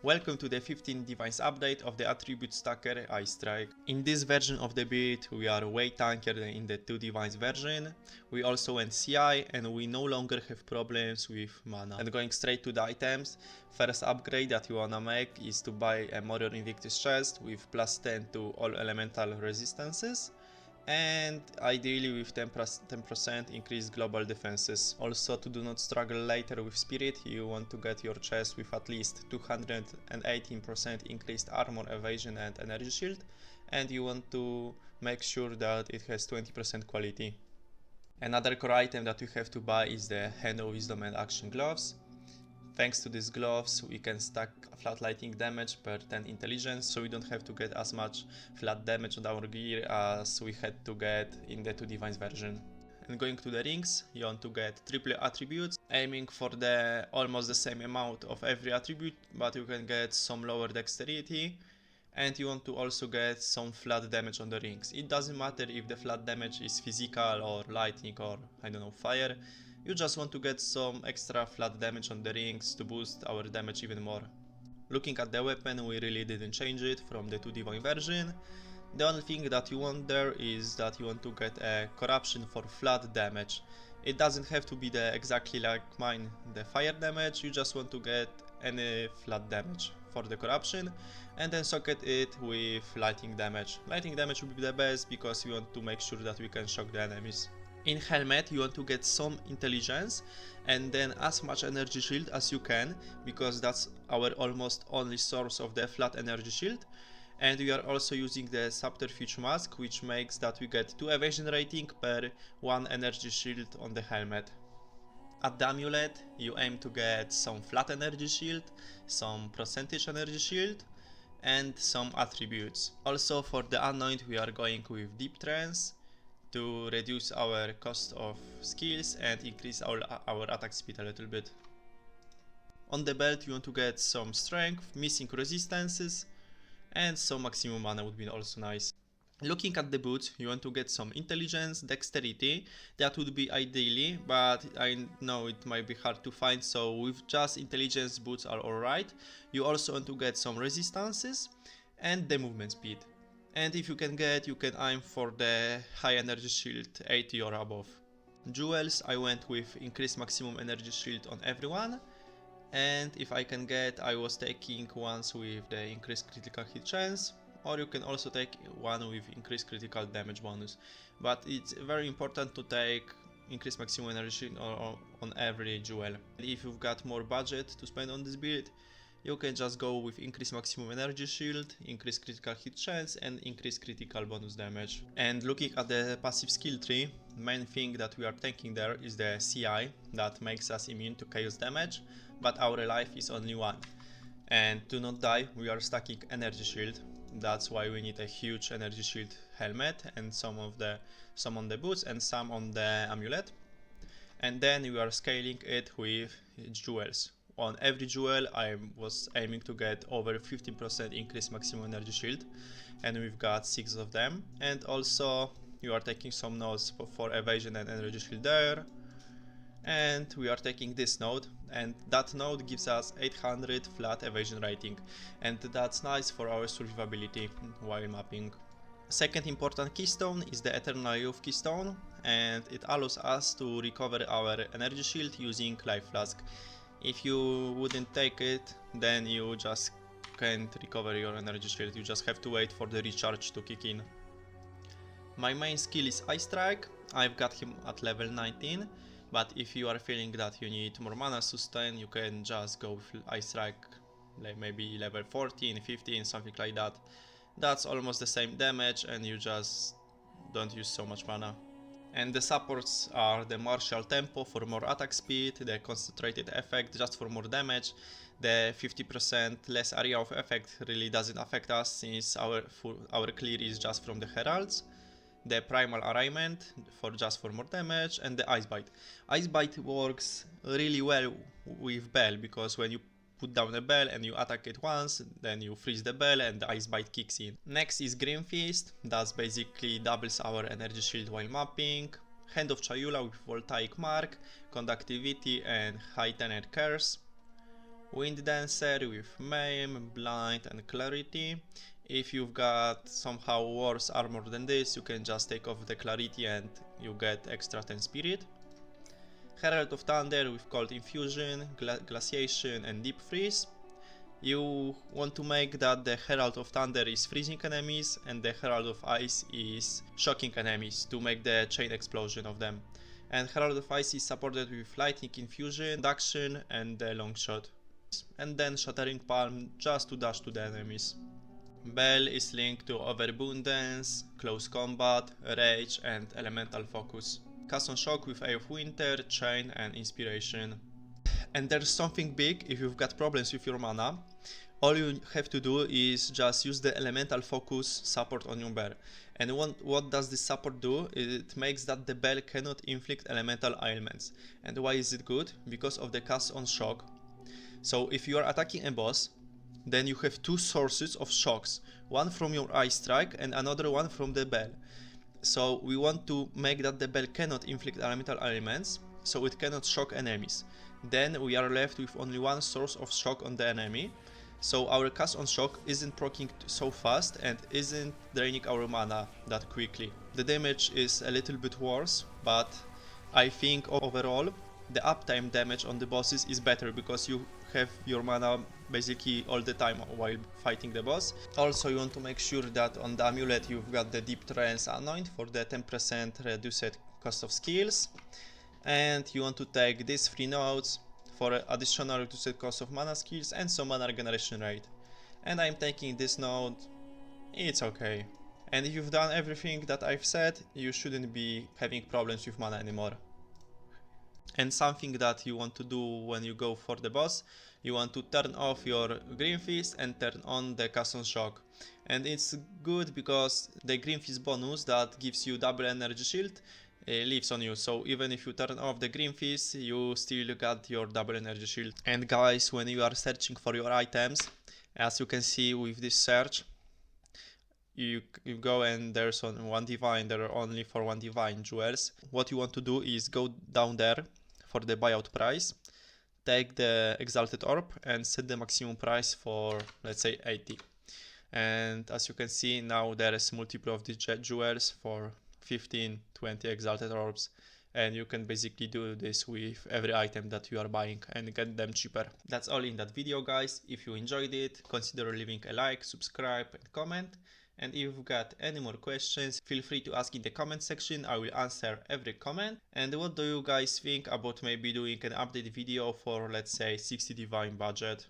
Welcome to the 15th device update of the attribute stacker Ice Strike. In this version of the build we are way tankier than in the 2 device version. We also went CI and we no longer have problems with mana. And going straight to the items, first upgrade that you wanna make is to buy a Warrior Invictus chest with plus 10 to all elemental resistances. And ideally with 10% increased global defenses. Also, to do not struggle later with spirit, you want to get your chest with at least 218% increased armor, evasion and energy shield, and you want to make sure that it has 20% quality. Another core item that you have to buy is the Hand of Wisdom and Action Gloves. Thanks to these gloves, we can stack flat lightning damage per 10 intelligence, so we don't have to get as much flat damage on our gear as we had to get in the 2 device version. And going to the rings, you want to get triple attributes, aiming for the almost the same amount of every attribute, but you can get some lower dexterity, and you want to also get some flat damage on the rings. It doesn't matter if the flat damage is physical or lightning or I don't know, fire. You just want to get some extra flat damage on the rings to boost our damage even more. Looking at the weapon, we really didn't change it from the 2 divine version. The only thing that you want there is that you want to get a corruption for flat damage. It doesn't have to be exactly like mine, the fire damage, you just want to get any flat damage for the corruption and then socket it with lightning damage. Lightning damage will be the best because we want to make sure that we can shock the enemies. In helmet you want to get some intelligence and then as much energy shield as you can, because that's our almost only source of the flat energy shield. And we are also using the subterfuge mask, which makes that we get 2 evasion rating per 1 energy shield on the helmet. At the amulet you aim to get some flat energy shield, some percentage energy shield and some attributes. Also for the anoint we are going with deep trance to reduce our cost of skills and increase our attack speed a little bit. On the belt you want to get some strength, missing resistances and some maximum mana would be also nice. Looking at the boots, you want to get some intelligence, dexterity, that would be ideally, but I know it might be hard to find, so with just intelligence boots are alright. You also want to get some resistances and the movement speed. And if you can aim for the high energy shield 80 or above. Jewels, I went with increased maximum energy shield on everyone. And if I can get, I was taking ones with the increased critical hit chance. Or you can also take one with increased critical damage bonus. But it's very important to take increased maximum energy shield on every jewel. If you've got more budget to spend on this build, you can just go with increased maximum energy shield, increased critical hit chance and increased critical bonus damage. And looking at the passive skill tree, main thing that we are taking there is the CI that makes us immune to chaos damage, but our life is only 1. And to not die we are stacking energy shield. That's why we need a huge energy shield helmet and some on the boots and some on the amulet. And then we are scaling it with jewels. On every jewel I was aiming to get over 15% increased maximum energy shield, and we've got 6 of them. And also you are taking some nodes for evasion and energy shield there. And we are taking this node, and that node gives us 800 flat evasion rating, and that's nice for our survivability while mapping. Second important keystone is the Eternal Youth keystone, and it allows us to recover our energy shield using life flask. If you wouldn't take it, then you just can't recover your energy shield, you just have to wait for the recharge to kick in. My main skill is Ice Strike, I've got him at level 19, but if you are feeling that you need more mana sustain, you can just go with Ice Strike, like maybe level 14, 15, something like that. That's almost the same damage and you just don't use so much mana. And the supports are the Martial Tempo for more attack speed, the Concentrated Effect just for more damage, the 50% less area of effect really doesn't affect us since our clear is just from the Heralds, the Primal Arraignment for more damage, and the Ice Bite. Ice Bite works really well with Bell, because when you put down a bell and you attack it once, then you freeze the bell and the Ice Bite kicks in. Next is Grim Fist, that basically doubles our energy shield while mapping. Hand of Chayula with Voltaic Mark, Conductivity and Heightened Curse. Wind Dancer with Maim, Blind and Clarity. If you've got somehow worse armor than this, you can just take off the Clarity and you get extra 10 Spirit. Herald of Thunder with Cold Infusion, Glaciation and Deep Freeze. You want to make that the Herald of Thunder is freezing enemies and the Herald of Ice is shocking enemies to make the chain explosion of them. And Herald of Ice is supported with Lightning Infusion, Reduction and the Long Shot. And then Shattering Palm just to dash to the enemies. Bell is linked to Overabundance, Close Combat, Rage and Elemental Focus. Cast on Shock with Eye of Winter, Chain and Inspiration. And there's something big. If you've got problems with your mana, all you have to do is just use the Elemental Focus support on your bear. And what does this support do? It makes that the bell cannot inflict elemental ailments. And why is it good? Because of the cast on Shock. So if you are attacking a boss, then you have two sources of shocks, one from your Eye Strike and another one from the bell. So we want to make that the bell cannot inflict elemental ailments, so it cannot shock enemies. Then we are left with only one source of shock on the enemy, so our cast on shock isn't proccing so fast and isn't draining our mana that quickly. The damage is a little bit worse, but I think overall the uptime damage on the bosses is better because you have your mana basically all the time while fighting the boss. Also, you want to make sure that on the amulet you've got the Deep Trance Anoint for the 10% reduced cost of skills. And you want to take these 3 nodes for additional reduced cost of mana skills and some mana regeneration rate. And I'm taking this node, it's okay. And if you've done everything that I've said, you shouldn't be having problems with mana anymore. And something that you want to do when you go for the boss, you want to turn off your Green Fist and turn on the Cast on Shock. And it's good because the Green Fist bonus that gives you double energy shield lives on you. So even if you turn off the Green Fist, you still got your double energy shield. And guys, when you are searching for your items, as you can see with this search, you go and there's on one divine, there are only for one divine jewels. What you want to do is go down there for the buyout price, take the exalted orb and set the maximum price for, let's say, 80. And as you can see, now there is multiple of the jewels for 15, 20 exalted orbs, and you can basically do this with every item that you are buying and get them cheaper. That's all in that video, guys. If you enjoyed it, consider leaving a like, subscribe and comment. And if you've got any more questions, feel free to ask in the comment section. I will answer every comment. And what do you guys think about maybe doing an update video for, let's say, 60 divine budget?